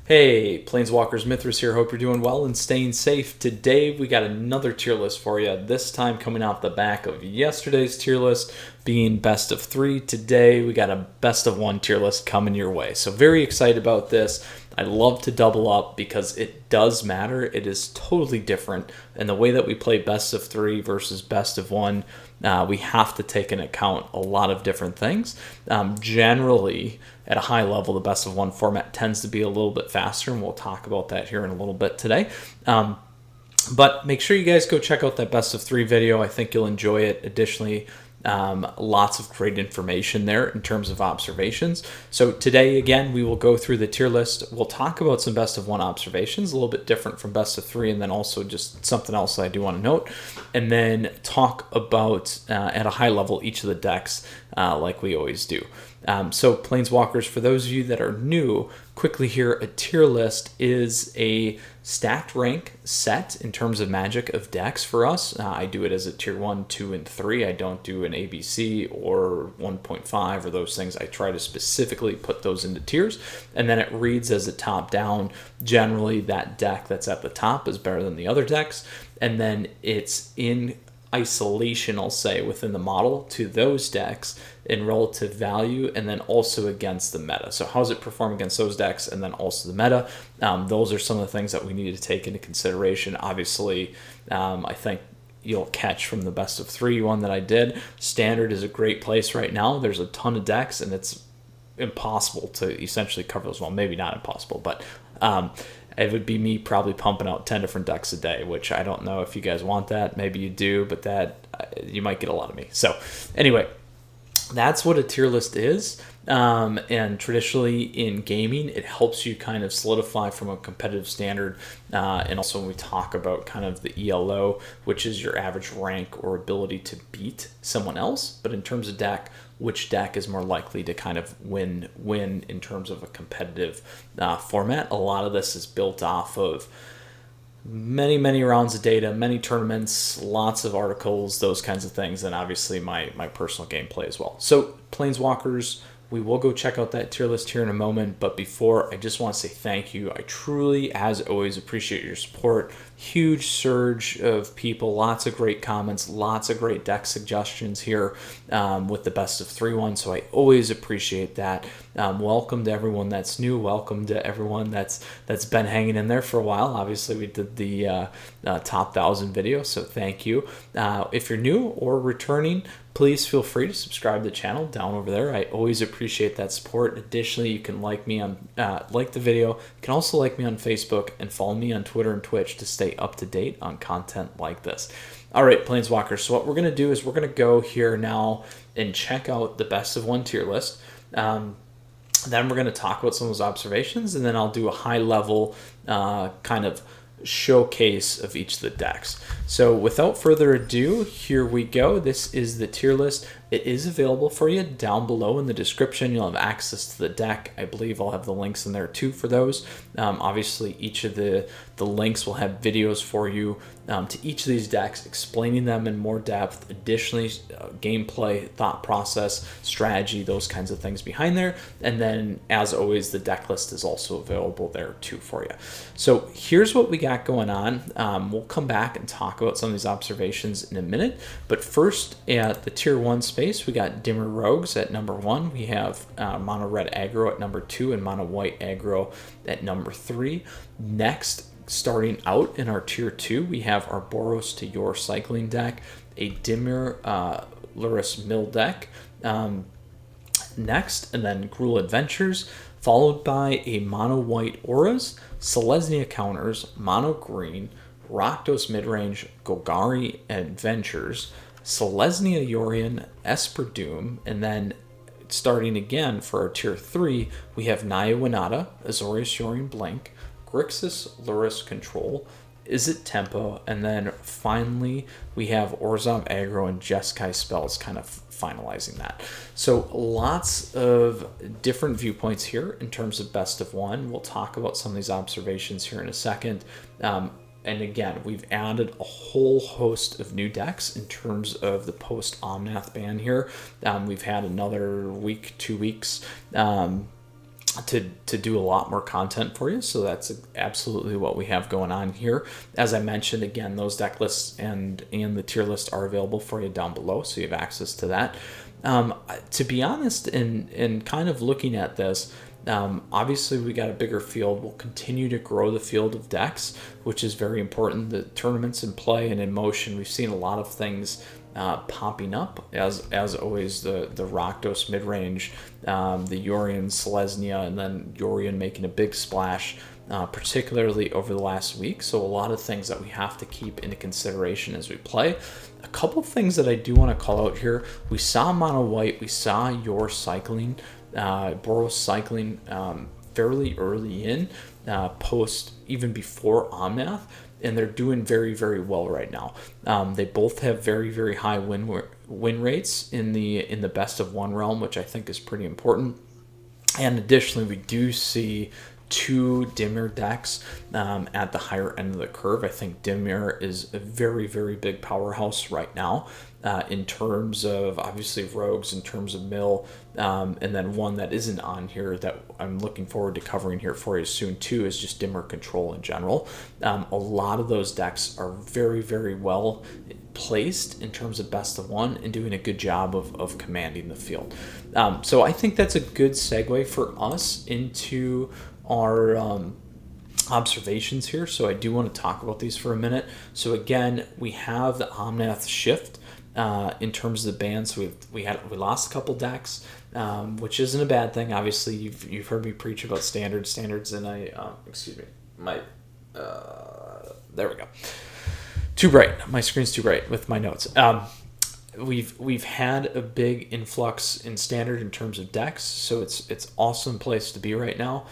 Hey, Planeswalkers, Mithras here. Hope you're doing well and staying safe. Today we got another tier list for you. This time coming off the back of yesterday's tier list being best of 3. Today we got a best of 1 tier list coming your way. So very excited about this. I love to double up because it does matter. It is totally different. And the way that we play best of 3 versus best of 1, we have to take into account a lot of different things. Generally, at a high level, the best of 1 format tends to be a little bit faster, and we'll talk about that here in a little bit today. But make sure you guys go check out that best of 3 video. I think you'll enjoy it. Additionally, lots of great information there in terms of observations. So today, again, we will go through the tier list. We'll talk about some best of 1 observations, a little bit different from best of 3, and then also just something else that I do want to note, and then talk about at a high level each of the decks like we always do. So Planeswalkers, for those of you that are new, quickly here, a tier list is a stacked rank set in terms of Magic of decks for us. I do it as a tier 1, 2, and 3. I don't do an ABC or 1.5 or those things. I try to specifically put those into tiers, and then it reads as a top down. Generally, that deck that's at the top is better than the other decks, and then it's in isolation, I'll say, within the model to those decks in relative value, and then also against the meta. So how does it perform against those decks, and then also the meta? Those are some of the things that we need to take into consideration. Obviously, I think you'll catch from the best of 3 one that I did. Standard is a great place right now. There's a ton of decks, and it's impossible to essentially cover those. Well, maybe not impossible, but it would be me probably pumping out 10 different decks a day, which I don't know if you guys want that. Maybe you do, but that you might get a lot of me. So anyway, that's what a tier list is. And traditionally in gaming, it helps you kind of solidify from a competitive standard. And also when we talk about kind of the ELO, which is your average rank or ability to beat someone else. But in terms of deck, which deck is more likely to kind of win in terms of a competitive format. A lot of this is built off of many rounds of data, many tournaments, lots of articles, those kinds of things, and obviously my personal gameplay as well. So Planeswalkers, we will go check out that tier list here in a moment, but before, I just want to say thank you. I truly, as always, appreciate your support. Huge surge of people, lots of great comments, lots of great deck suggestions here with the best of 3 one, so I always appreciate that. Welcome to everyone that's new. Welcome to everyone that's been hanging in there for a while. Obviously, we did the top 1,000 video, so thank you. If you're new or returning, please feel free to subscribe to the channel down over there. I always appreciate that support. Additionally, you can like me on like the video. You can also like me on Facebook and follow me on Twitter and Twitch to stay up to date on content like this. All right, Planeswalkers. So what we're going to do is we're going to go here now and check out the best of 1 tier list. Then we're going to talk about some of those observations, and then I'll do a high level kind of showcase of each of the decks. So without further ado, here we go. This is the tier list. It is available for you down below in the description. You'll have access to the deck. I believe I'll have the links in there too for those. Obviously, each of the links will have videos for you to each of these decks, explaining them in more depth. Additionally, gameplay, thought process, strategy, those kinds of things behind there. And then, as always, the deck list is also available there too for you. So here's what we got going on. We'll come back and talk about some of these observations in a minute. But first, at the tier 1 space, we got Dimmer Rogues at number 1. We have Mono Red Aggro at number 2 and Mono White Aggro at number 3. Next, starting out in our tier 2, we have our Boros to Your Cycling deck, a Dimmer Luris Mill deck. Next, and then Gruul Adventures, followed by a Mono White Auras, Selesnya Counters, Mono Green, Rakdos Midrange, Golgari Adventures, Selesnya Yorion, Esper Doom, and then starting again for our tier 3, we have Naya Winata, Azorius Yorion Blink, Grixis Luris Control, Izzet Tempo, and then finally we have Orzhov Aggro and Jeskai Spells kind of finalizing that. So lots of different viewpoints here in terms of best of 1. We'll talk about some of these observations here in a second. And again, we've added a whole host of new decks in terms of the post Omnath ban here. We've had another week, 2 weeks to do a lot more content for you. So that's absolutely what we have going on here. As I mentioned, again, those deck lists and the tier list are available for you down below, so you have access to that. To be honest, in kind of looking at this, obviously we got a bigger field. We'll continue to grow the field of decks, which is very important. The tournaments in play and in motion, we've seen a lot of things popping up, as always, the Rakdos mid-range, the Yorion, Selesnya, and then Yorion making a big splash, particularly over the last week. So a lot of things that we have to keep into consideration as we play. A couple things that I do want to call out here. We saw mono white, we saw your cycling, Boros cycling fairly early in, post even before Omnath, and they're doing very, very well right now. They both have very, very high win rates in the best of one realm, which I think is pretty important. And additionally, we do see two Dimir decks at the higher end of the curve. I think Dimir is a very, very big powerhouse right now in terms of, obviously, rogues, in terms of mill, and then one that isn't on here that I'm looking forward to covering here for you soon too is just Dimir control in general. A lot of those decks are very, very well placed in terms of best of one and doing a good job of commanding the field. So I think that's a good segue for us into our observations here. So I do want to talk about these for a minute. So again, we have the Omnath shift in terms of the ban. So we lost a couple decks, which isn't a bad thing. Obviously, you've heard me preach about standards, and excuse me, there we go. Too bright. My screen's too bright with my notes. We've had a big influx in standard in terms of decks, so it's awesome place to be right now.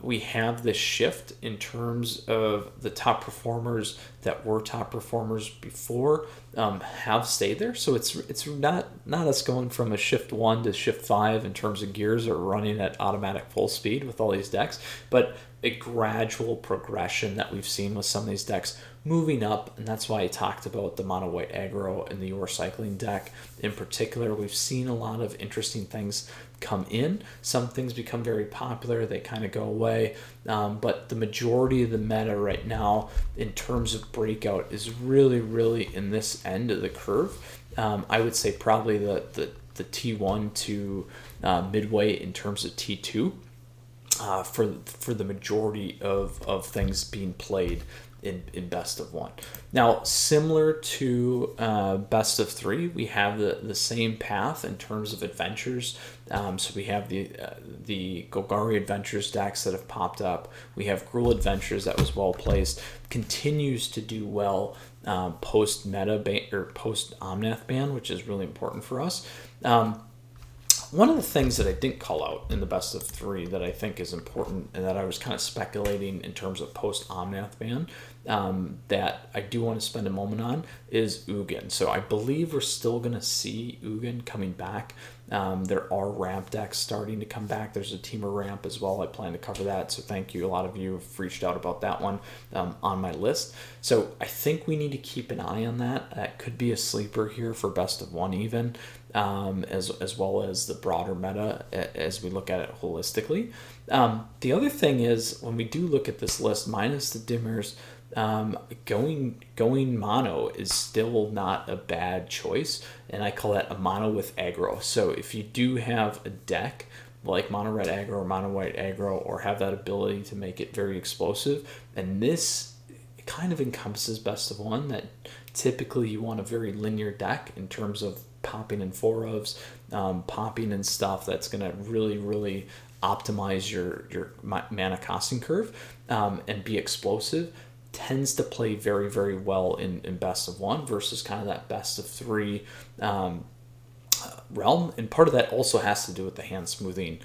We have this shift in terms of the top performers that were top performers before have stayed there. So it's not us going from a shift 1 to shift 5 in terms of gears or running at automatic full speed with all these decks, but a gradual progression that we've seen with some of these decks moving up, and that's why I talked about the mono white aggro and the Yor cycling deck in particular. We've seen a lot of interesting things come in. Some things become very popular, they kind of go away, but the majority of the meta right now in terms of breakout is really, really in this end of the curve. I would say probably the T1 to midway in terms of T2 for the majority of things being played in best of one. Now, similar to best of three, we have the same path in terms of adventures. So we have the Golgari Adventures decks that have popped up. We have Gruul Adventures that was well placed, continues to do well post meta ban or post Omnath ban, which is really important for us. One of the things that I didn't call out in the best of three that I think is important and that I was kind of speculating in terms of post-Omnath ban that I do want to spend a moment on is Ugin. So I believe we're still going to see Ugin coming back. There are ramp decks starting to come back. There's a Teamer ramp as well. I plan to cover that. So thank you. A lot of you have reached out about that one on my list. So I think we need to keep an eye on that. That could be a sleeper here for best of one even. As well as the broader meta as we look at it holistically. The other thing is when we do look at this list, minus the Dimmers, going mono is still not a bad choice, and I call that a mono with aggro. So if you do have a deck like mono red aggro or mono white aggro, or have that ability to make it very explosive, and this kind of encompasses best of one, that typically you want a very linear deck in terms of popping in four ofs, popping in stuff that's going to really, really optimize your mana costing curve and be explosive, tends to play very, very well in best of one versus kind of that best of three realm. And part of that also has to do with the hand smoothing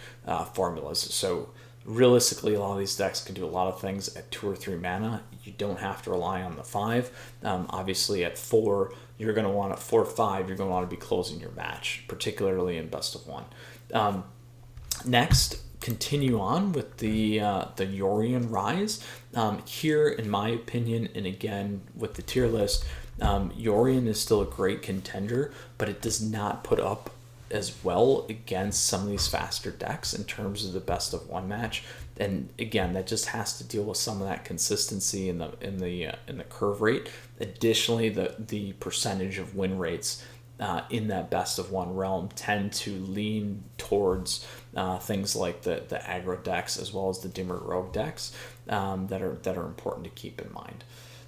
formulas. So realistically, a lot of these decks can do a lot of things at 2 or 3 mana. You don't have to rely on the 5. Obviously, at 4, you're going to want 4 or 5. You're going to want to be closing your match, particularly in best of one. Next, continue on with the Yorion Rise. Here, in my opinion, and again with the tier list, Yorion is still a great contender, but it does not put up as well against some of these faster decks in terms of the best of one match. And again, that just has to deal with some of that consistency in the curve rate. Additionally, the percentage of win rates in that best of one realm tend to lean towards things like the aggro decks as well as the dimmer rogue decks that are important to keep in mind.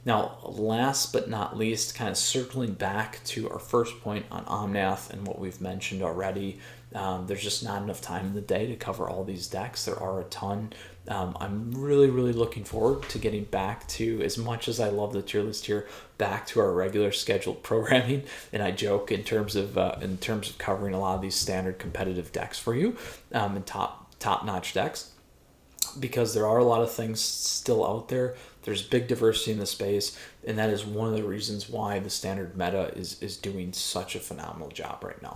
Now, last but not least, kind of circling back to our first point on Omnath and what we've mentioned already, there's just not enough time in the day to cover all these decks. There are a ton. I'm really looking forward to getting back to, as much as I love the tier list here, back to our regular scheduled programming. And I joke in terms of covering a lot of these standard competitive decks for you, and top-notch decks, because there are a lot of things still out there. There's big diversity in the space, and that is one of the reasons why the standard meta is doing such a phenomenal job right now.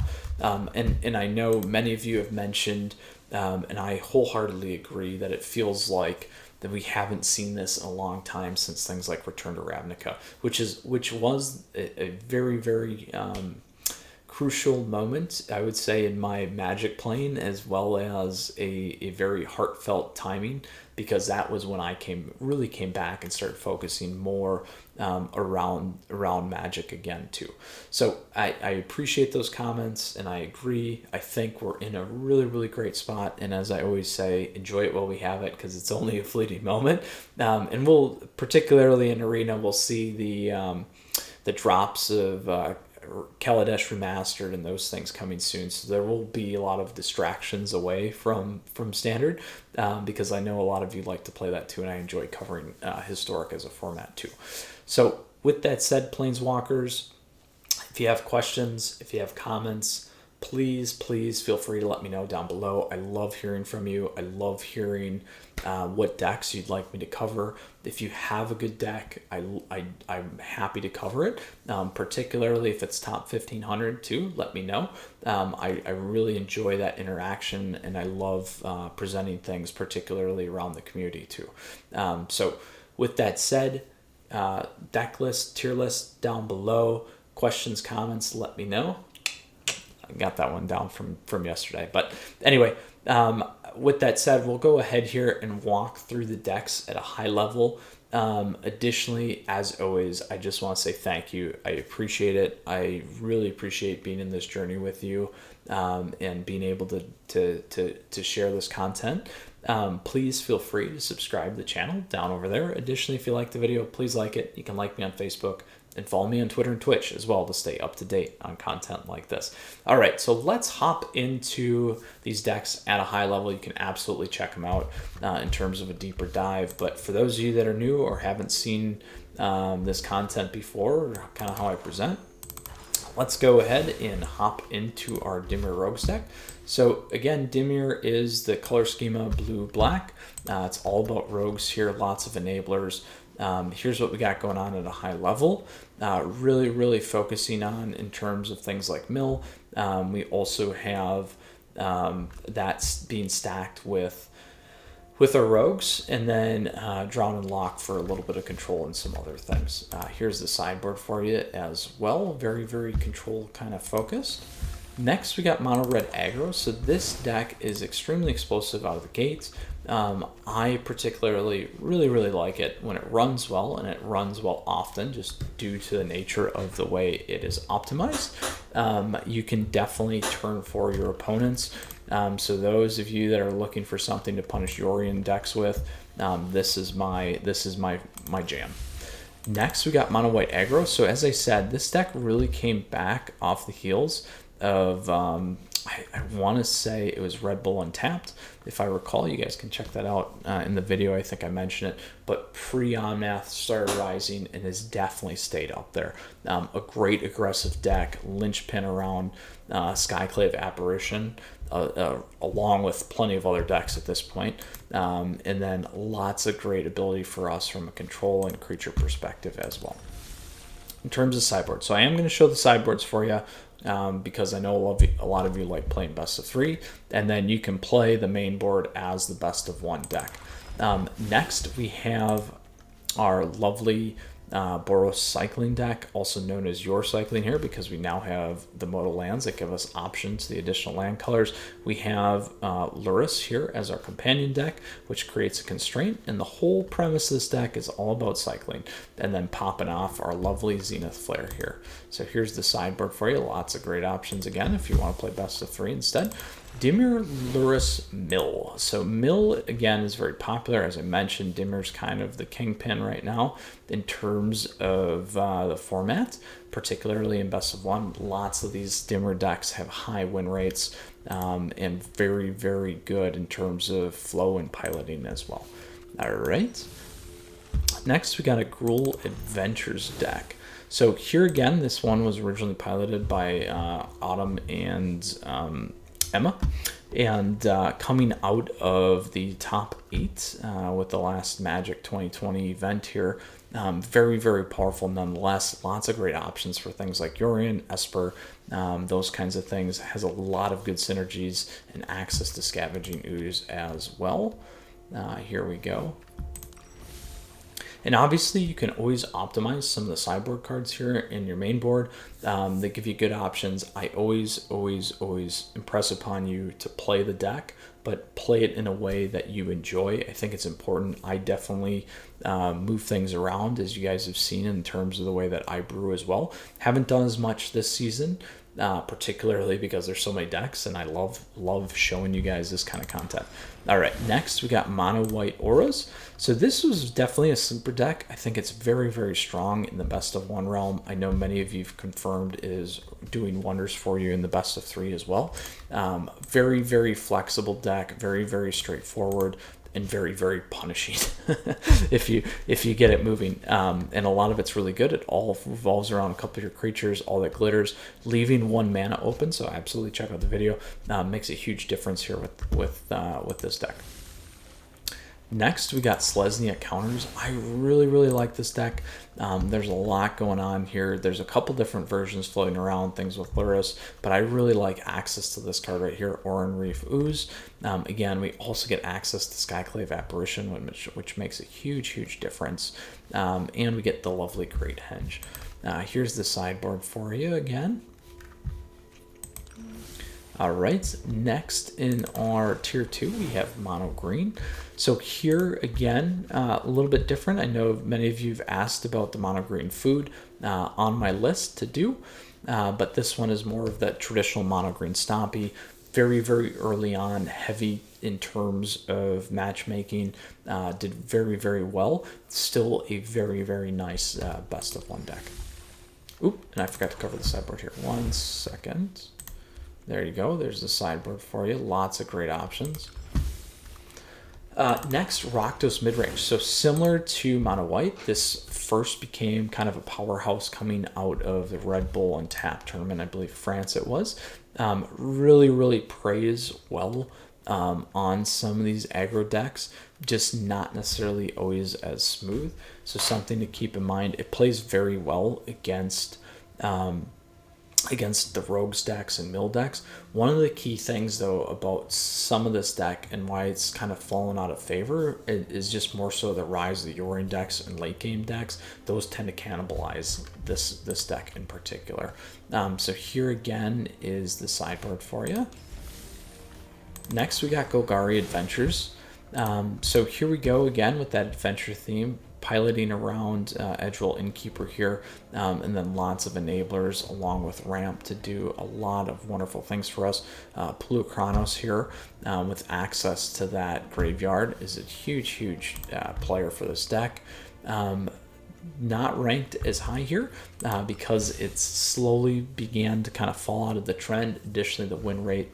And I know many of you have mentioned, and I wholeheartedly agree, that it feels like that we haven't seen this in a long time since things like Return to Ravnica, which was a very crucial moment, I would say, in my Magic playing, as well as a very heartfelt timing, because that was when I really came back and started focusing more around Magic again too. So I appreciate those comments, and I agree. I think we're in a really great spot, and as I always say, enjoy it while we have it, because it's only a fleeting moment. And we'll, particularly in Arena, we'll see the drops of Kaladesh Remastered and those things coming soon, so there will be a lot of distractions away from Standard, because I know a lot of you like to play that too, and I enjoy covering Historic as a format too. So with that said, Planeswalkers, if you have questions, if you have comments, please feel free to let me know down below. I love hearing from you. I love hearing what decks you'd like me to cover. If you have a good deck, I'm happy to cover it, particularly if it's top 1500 too. Let me know. I really enjoy that interaction, and I love presenting things, particularly around the community too. So with that said, deck list, tier list down below. Questions, comments, let me know. I got that one down from yesterday. But anyway, with that said, we'll go ahead here and walk through the decks at a high level. Additionally, as always, I just want to say thank you. I appreciate it. I really appreciate being in this journey with you, and being able to share this content. Please feel free to subscribe to the channel down over there. Additionally, if you like the video, please like it. You can like me on Facebook, and follow me on Twitter and Twitch as well to stay up to date on content like this. All right, so let's hop into these decks at a high level. You can absolutely check them out in terms of a deeper dive. But for those of you that are new or haven't seen this content before, or kind of how I present, let's go ahead and hop into our Dimir Rogues deck. So again, Dimir is the color schema blue-black. It's all about rogues here, lots of enablers. Here's what we got going on at a high level. Really focusing on in terms of things like mill. We also have that's being stacked with our rogues, and then drawn and locked for a little bit of control and some other things. Here's the sideboard for you as well. Very control kind of focused. Next, we got mono red aggro. So this deck is extremely explosive out of the gates. I particularly really like it when it runs well, and it runs well often just due to the nature of the way it is optimized. You can definitely turn for your opponents. So those of you that are looking for something to punish Yorion decks with, this is my jam. Next, we got mono white aggro. So as I said, this deck really came back off the heels of I want to say it was Red Bull Untapped, if I recall. You guys can check that out in the video. I think I mentioned it, but pre-Omnath started rising and has definitely stayed up there. A great aggressive deck, linchpin around Skyclave Apparition, along with plenty of other decks at this point, and then lots of great ability for us from a control and creature perspective as well. In terms of sideboard, so I am going to show the sideboards for you, because I know a lot of you like playing best of 3, and then you can play the main board as the best of 1 deck. Next, we have our lovely Boros Cycling deck, also known as Your Cycling here, because we now have the modal lands that give us options to the additional land colors. We have Lurrus here as our companion deck, which creates a constraint, and the whole premise of this deck is all about cycling, and then popping off our lovely Zenith Flare here. So here's the sideboard for you. Lots of great options again if you want to play best of 3 instead. Dimir, Lurrus, Mill. So Mill, again, is very popular. As I mentioned, Dimir's kind of the kingpin right now in terms of the format, particularly in best of 1. Lots of these Dimir decks have high win rates and very, very good in terms of flow and piloting as well. All right. Next, we got a Gruul Adventures deck. So here again, this one was originally piloted by Autumn and Emma, and coming out of the top 8 with the last Magic 2020 event here, very, very powerful nonetheless. Lots of great options for things like Yorion, Esper, those kinds of things. Has a lot of good synergies and access to Scavenging Ooze as well. Here we go. And obviously, you can always optimize some of the sideboard cards here in your main board. They give you good options. I always impress upon you to play the deck, but play it in a way that you enjoy. I think it's important. I definitely move things around, as you guys have seen, in terms of the way that I brew as well. Haven't done as much this season, particularly because there's so many decks, and I love showing you guys this kind of content. All right, next we got Mono White Auras. So this was definitely a sleeper deck. I think it's very, very strong in the best of 1 realm. I know many of you've confirmed is doing wonders for you in the best of 3 as well. Very, very flexible deck, very, very straightforward, and very, very punishing if you get it moving. And a lot of it's really good. It all revolves around a couple of your creatures, all that glitters, leaving 1 mana open. So absolutely check out the video. Makes a huge difference here with this deck. Next, we got Selesnya counters. I really, really like this deck. There's a lot going on here. There's a couple different versions floating around, things with Lurrus, but I really like access to this card right here, Oran Reef Ooze. Again, we also get access to Skyclave Apparition, which makes a huge, huge difference. And we get the lovely Great Henge. Here's the sideboard for you again. All right, next in our tier 2, we have Mono Green. So here again, a little bit different. I know many of you have asked about the Mono Green food on my list to do, but this one is more of that traditional Mono Green stompy. Very, very early on, heavy in terms of matchmaking, did very, very well. Still a very, very nice best of 1 deck. Oop, and I forgot to cover the sideboard here. 1 second. There you go. There's the sideboard for you. Lots of great options. Next, Rakdos Midrange. So similar to Mono White, this first became kind of a powerhouse coming out of the Red Bull Untapped tournament. I believe France it was. Really, really plays well on some of these aggro decks. Just not necessarily always as smooth. So something to keep in mind. It plays very well against the rogues decks and mill decks. One of the key things though about some of this deck and why it's kind of fallen out of favor is just more so the rise of the Yorion decks and late game decks. Those tend to cannibalize this deck in particular. So here again is the sideboard for you. Next we got Golgari Adventures. So here we go again with that adventure theme, piloting around Edgewell Innkeeper here, and then lots of enablers along with ramp to do a lot of wonderful things for us. Pluchronos here with access to that graveyard is a huge player for this deck. Not ranked as high here because it's slowly began to kind of fall out of the trend. Additionally, the win rate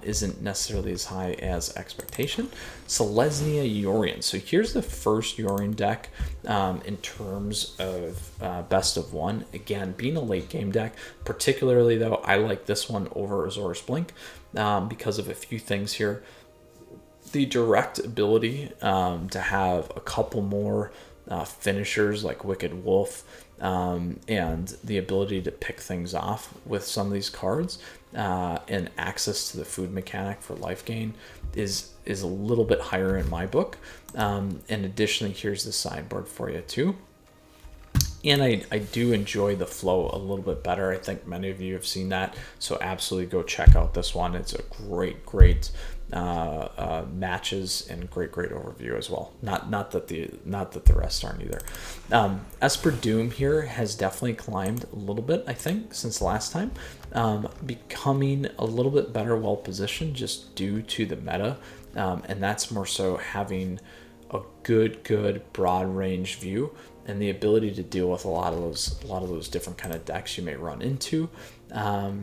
isn't necessarily as high as expectation. Selesnya Yorion. So here's the first Yorion deck in terms of best of 1. Again, being a late game deck, particularly though, I like this one over Azorius Blink because of a few things here. The direct ability to have a couple more finishers like Wicked Wolf and the ability to pick things off with some of these cards and access to the food mechanic for life gain is a little bit higher in my book. And additionally, here's the sideboard for you too. And I do enjoy the flow a little bit better. I think many of you have seen that, so absolutely go check out this one. It's a great matches and great overview as well. Not that the rest aren't either. Esper Doom here has definitely climbed a little bit, I think, since last time, becoming a little bit better, well positioned, just due to the meta, and that's more so having a good broad range view and the ability to deal with a lot of those different kind of decks you may run into.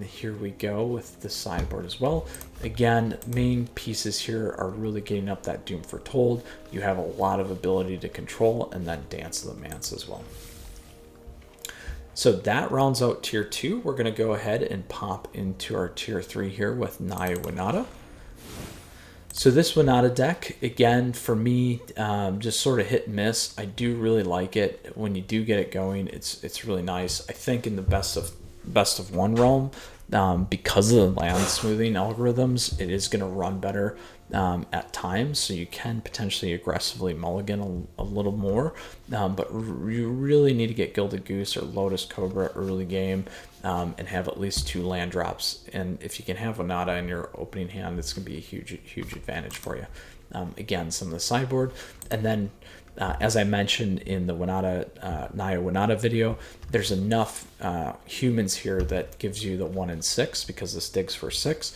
Here we go with the sideboard as well. Again, main pieces here are really getting up that Doom Foretold. You have a lot of ability to control, and then Dance of the Manse as well. So that rounds out tier 2. We're going to go ahead and pop into our tier 3 here with Naya Winata. So this Winata deck, again, for me, just sort of hit and miss. I do really like it. When you do get it going, it's really nice. I think in the best of one realm, because of the land smoothing algorithms, it is going to run better at times, so you can potentially aggressively mulligan a little more, but you really need to get Gilded Goose or Lotus Cobra early game, and have at least 2 land drops. And if you can have Winata in your opening hand, it's going to be a huge advantage for you. Again, some of the sideboard, and then as I mentioned in the Naya Winata video, there's enough humans here that gives you the 1 in 6, because this digs for 6,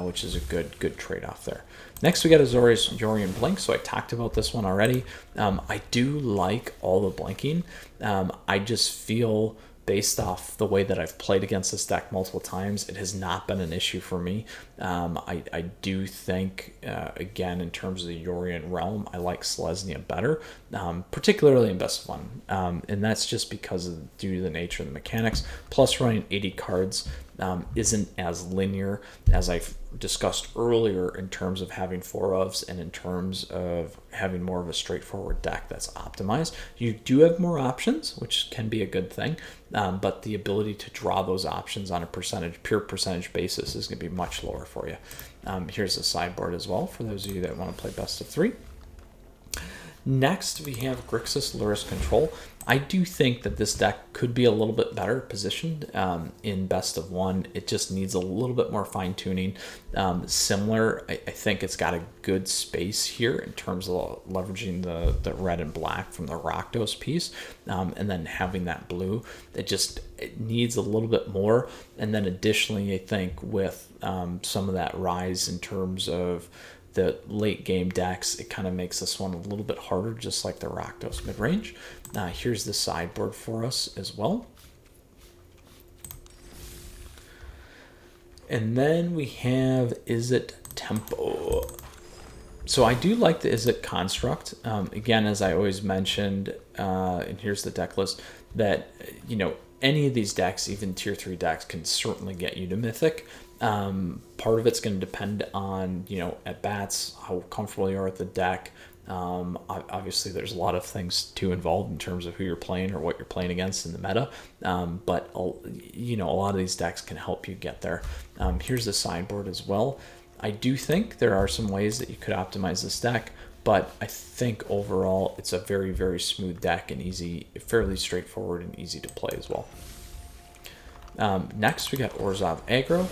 which is a good trade-off there. Next, we got Azorius Yorion Blink. So I talked about this one already. I do like all the blinking. I just feel, based off the way that I've played against this deck multiple times, it has not been an issue for me. I do think, again, in terms of the Yorion realm, I like Selesnya better, particularly in best of one. And that's just because due to the nature of the mechanics. Plus, running 80 cards isn't as linear as I've discussed earlier in terms of having 4-ofs and in terms of having more of a straightforward deck that's optimized. You do have more options, which can be a good thing, but the ability to draw those options on a pure percentage basis is going to be much lower for you. Here's the sideboard as well for those of you that want to play best of 3. Next, we have Grixis Lurrus Control. I do think that this deck could be a little bit better positioned in best of 1. It just needs a little bit more fine-tuning. Similar, I think it's got a good space here in terms of leveraging the red and black from the Rakdos piece, and then having that blue. It needs a little bit more. And then additionally, I think with some of that rise in terms of the late game decks, it kind of makes this one a little bit harder, just like the Rakdos mid-range. Here's the sideboard for us as well. And then we have Izzet Tempo. So I do like the Izzet construct. Again, as I always mentioned, and here's the deck list, that, any of these decks, even tier 3 decks, can certainly get you to Mythic. Part of it's going to depend on, at bats, how comfortable you are with the deck. Obviously, there's a lot of things too involved in terms of who you're playing or what you're playing against in the meta. But a lot of these decks can help you get there. Here's the sideboard as well. I do think there are some ways that you could optimize this deck, but I think overall it's a very smooth deck and fairly straightforward and easy to play as well. Next, we got Orzhov Aggro.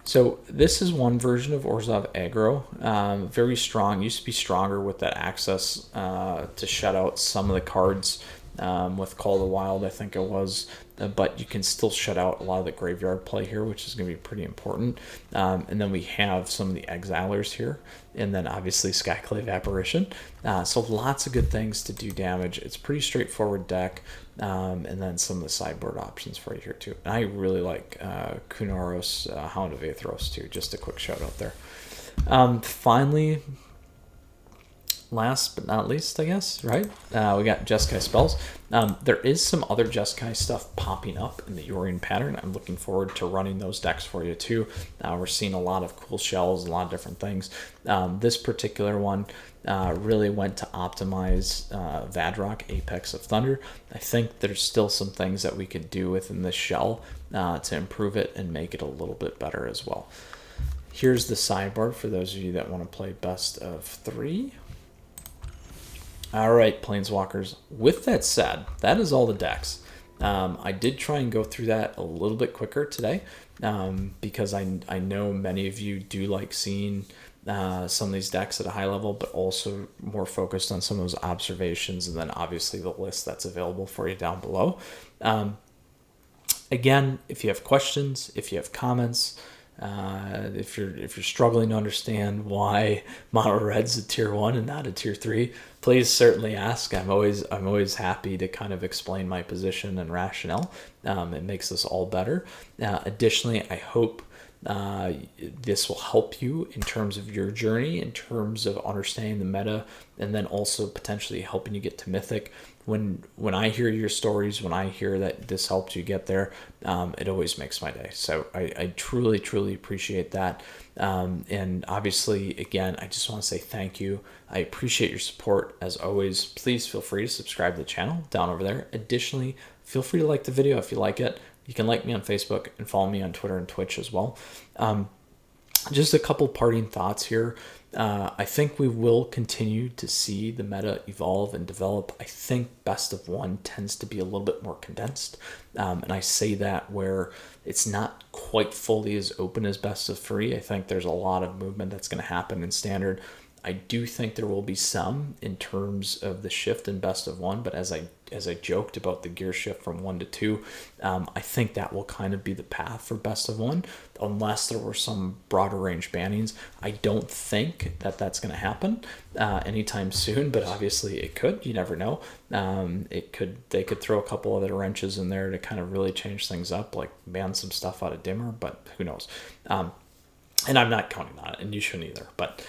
So this is one version of Orzhov Aggro. Very strong. Used to be stronger with that access to shut out some of the cards with Call of the Wild, I think it was. But you can still shut out a lot of the graveyard play here, which is going to be pretty important. And then we have some of the Exilers here, and then obviously Skyclave Apparition. So lots of good things to do damage. It's a pretty straightforward deck. And then some of the sideboard options for you here too. And I really like Kunoros, Hound of Aethros too. Just a quick shout out there. Finally, last but not least, I guess, right? We got Jeskai spells. There is some other Jeskai stuff popping up in the Yorion pattern. I'm looking forward to running those decks for you too. We're seeing a lot of cool shells, a lot of different things. This particular one really went to optimize Vadrock, Apex of Thunder. I think there's still some things that we could do within this shell to improve it and make it a little bit better as well. Here's the sideboard for those of you that want to play best of 3. All right, Planeswalkers. With that said, that is all the decks. I did try and go through that a little bit quicker today because I know many of you do like seeing some of these decks at a high level, but also more focused on some of those observations, and then obviously the list that's available for you down below. Again, if you have questions, if you have comments, if you're struggling to understand why mono red's a tier 1 and not a tier 3, please certainly ask. I'm always happy to kind of explain my position and rationale. It makes us all better. Additionally, I hope this will help you in terms of your journey, in terms of understanding the meta, and then also potentially helping you get to Mythic. When I hear your stories, when I hear that this helped you get there, it always makes my day. So I truly appreciate that. And obviously, again, I just want to say thank you. I appreciate your support as always. Please feel free to subscribe to the channel down over there. Additionally, feel free to like the video if you like it. You can like me on Facebook and follow me on Twitter and Twitch as well. Just a couple parting thoughts here. I think we will continue to see the meta evolve and develop. I think best of 1 tends to be a little bit more condensed. And I say that where it's not quite fully as open as best of 3. I think there's a lot of movement that's going to happen in standard. I do think there will be some in terms of the shift in best of 1, but as I joked about the gear shift from 1 to 2, I think that will kind of be the path for best of 1, unless there were some broader range bannings. I don't think that that's going to happen anytime soon, but obviously it could. You never know. They could throw a couple other wrenches in there to kind of really change things up, like ban some stuff out of Dimmer, but who knows. And I'm not counting on it, and you shouldn't either. But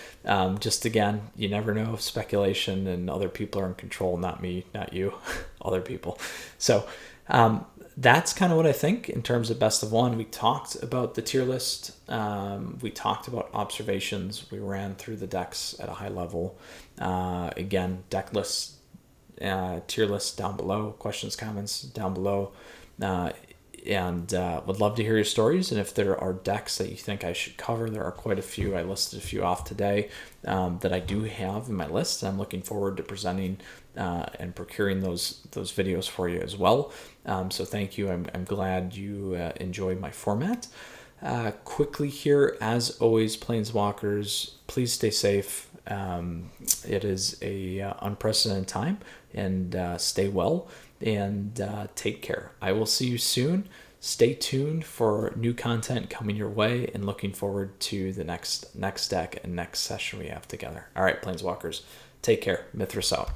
just again, you never know. Speculation, and other people are in control, not me, not you, other people. So that's kind of what I think in terms of best of 1. We talked about the tier list. We talked about observations. We ran through the decks at a high level. Again, deck lists, tier lists down below. Questions, comments down below. And would love to hear your stories, and if there are decks that you think I should cover, there are quite a few. I listed a few off today that I do have in my list. I'm looking forward to presenting and procuring those videos for you as well. So thank you. I'm glad you enjoyed my format. Quickly here, as always, Planeswalkers, please stay safe. It is a unprecedented time, and stay well. And take care. I will see you soon. Stay tuned for new content coming your way, and looking forward to the next deck and next session we have together. All right, Planeswalkers, take care. Mithras out.